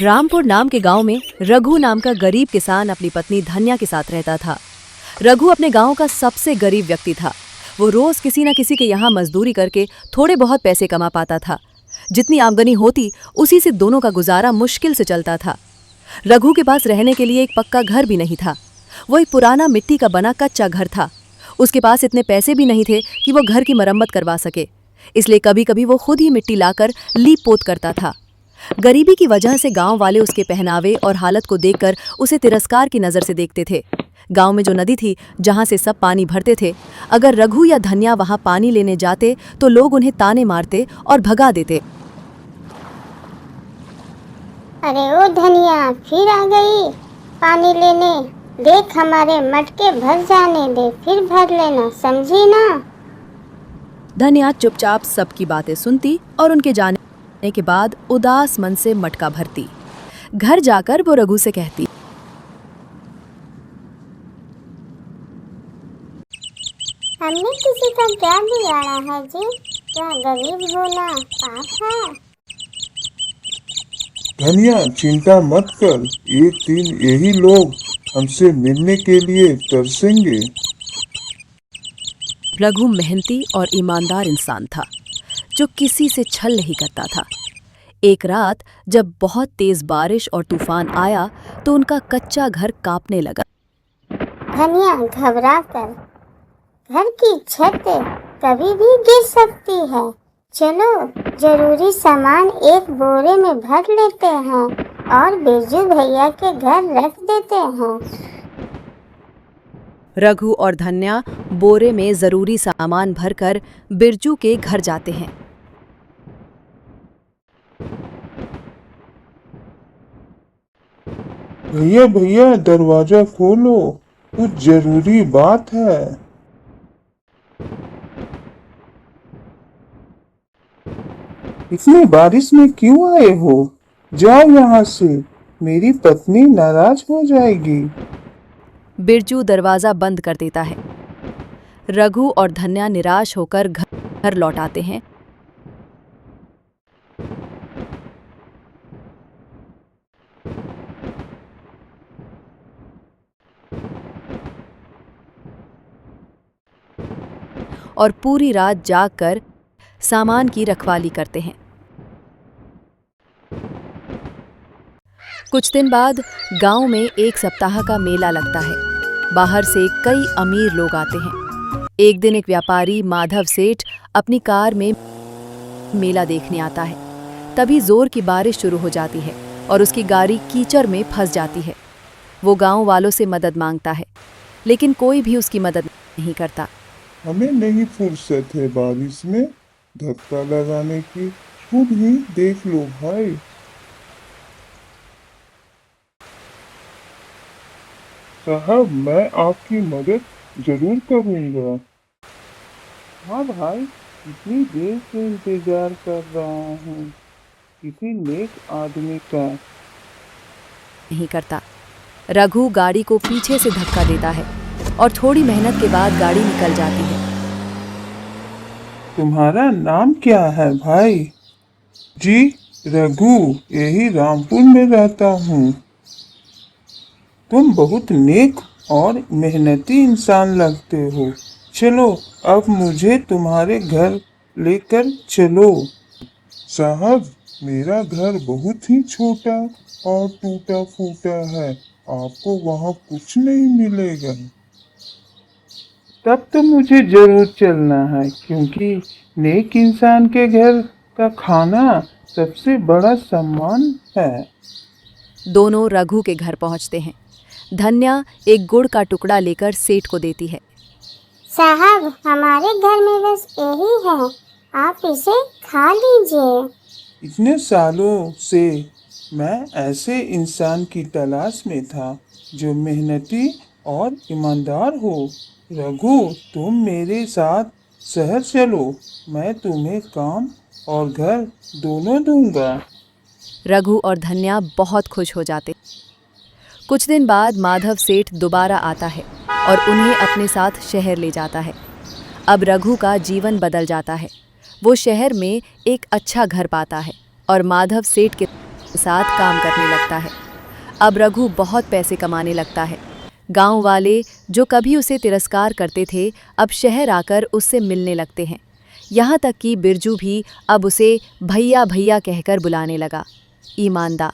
रामपुर नाम के गांव में रघु नाम का गरीब किसान अपनी पत्नी धन्या के साथ रहता था। रघु अपने गांव का सबसे गरीब व्यक्ति था। वो रोज किसी न किसी के यहाँ मजदूरी करके थोड़े बहुत पैसे कमा पाता था। जितनी आमदनी होती उसी से दोनों का गुजारा मुश्किल से चलता था। रघु के पास रहने के लिए एक पक्का घर भी नहीं था। वो एक पुराना मिट्टी का बना कच्चा घर था। उसके पास इतने पैसे भी नहीं थे कि वो घर की मरम्मत करवा सके, इसलिए कभी कभी वो खुद ही मिट्टी लाकर लीप पोत करता था। गरीबी की वजह से गांव वाले उसके पहनावे और हालत को देखकर उसे तिरस्कार की नज़र से देखते थे। गांव में जो नदी थी जहां से सब पानी भरते थे, अगर रघु या धन्या वहां पानी लेने जाते तो लोग उन्हें ताने मारते और भगा देते। अरे ओ धनिया, फिर आ गई पानी लेने। देख, हमारे मटके भर जाने दे, फिर भर लेना, समझी ना। धन्या चुपचाप सबकी बातें सुनती और उनके जाने के बाद उदास मन से मटका भरती। घर जाकर वो रघु से कहती, हमने किसी का क्या बिगाड़ा है जी? क्या गरीब होना पाप है? धनिया, चिंता मत कर, एक दिन यही लोग हमसे मिलने के लिए तरसेंगे। रघु मेहनती और ईमानदार इंसान था जो किसी से छल नहीं करता था। एक रात जब बहुत तेज बारिश और तूफान आया तो उनका कच्चा घर कांपने लगा। धनिया, घबरा कर, घर की छत कभी भी गिर सकती है। चलो, जरूरी सामान एक बोरे में भर लेते हैं और बिरजू भैया के घर रख देते हैं। रघु और धन्या बोरे में जरूरी सामान भरकर बिरजू के घर जाते हैं। भैया भैया, दरवाजा खोलो, कुछ जरूरी बात है। इतनी बारिश में क्यों आए हो? जाओ यहाँ से, मेरी पत्नी नाराज हो जाएगी। बिरजू दरवाजा बंद कर देता है। रघु और धन्या निराश होकर घर लौट आते हैं। और पूरी रात जागकर सामान की रखवाली करते हैं। कुछ दिन बाद गांव में एक सप्ताह का मेला लगता है। बाहर से कई अमीर लोग आते हैं। एक दिन एक व्यापारी माधव सेठ अपनी कार में मेला देखने आता है। तभी जोर की बारिश शुरू हो जाती है और उसकी गाड़ी कीचड़ में फंस जाती है। वो गांव वालों से मदद मांगता है, लेकिन कोई भी उसकी मदद नहीं करता। हमें नहीं फुर्सत है बारिश में धक्का लगाने की, खुद ही देख लो भाई। साहब, मैं आपकी मदद जरूर करूंगा। हाँ भाई, इतनी देर से इंतजार कर रहा हूँ किसी नेक आदमी का। नहीं करता। रघु गाड़ी को पीछे से धक्का देता है और थोड़ी मेहनत के बाद गाड़ी निकल जाती है। तुम्हारा नाम क्या है भाई? जी, रघु, यही रामपुर में रहता हूँ। तुम बहुत नेक और मेहनती इंसान लगते हो। चलो, अब मुझे तुम्हारे घर लेकर चलो। साहब, मेरा घर बहुत ही छोटा और टूटा फूटा है, आपको वहाँ कुछ नहीं मिलेगा। तब तो मुझे जरूर चलना है, क्योंकि नेक इंसान के घर का खाना सबसे बड़ा सम्मान है। दोनों रघु के घर पहुंचते हैं। धन्या एक गुड़ का टुकड़ा लेकर सेठ को देती है। साहब, हमारे घर में बस यही है, आप इसे खा लीजिए। इतने सालों से मैं ऐसे इंसान की तलाश में था जो मेहनती और ईमानदार हो। रघु, तुम मेरे साथ शहर चलो, मैं तुम्हें काम और घर दोनों दूंगा। रघु और धन्या बहुत खुश हो जाते। कुछ दिन बाद माधव सेठ दोबारा आता है और उन्हें अपने साथ शहर ले जाता है। अब रघु का जीवन बदल जाता है। वो शहर में एक अच्छा घर पाता है और माधव सेठ के साथ काम करने लगता है। अब रघु बहुत पैसे कमाने लगता है। गांव वाले जो कभी उसे तिरस्कार करते थे अब शहर आकर उससे मिलने लगते हैं। यहाँ तक कि बिरजू भी अब उसे भैया भैया कहकर बुलाने लगा। ईमानदार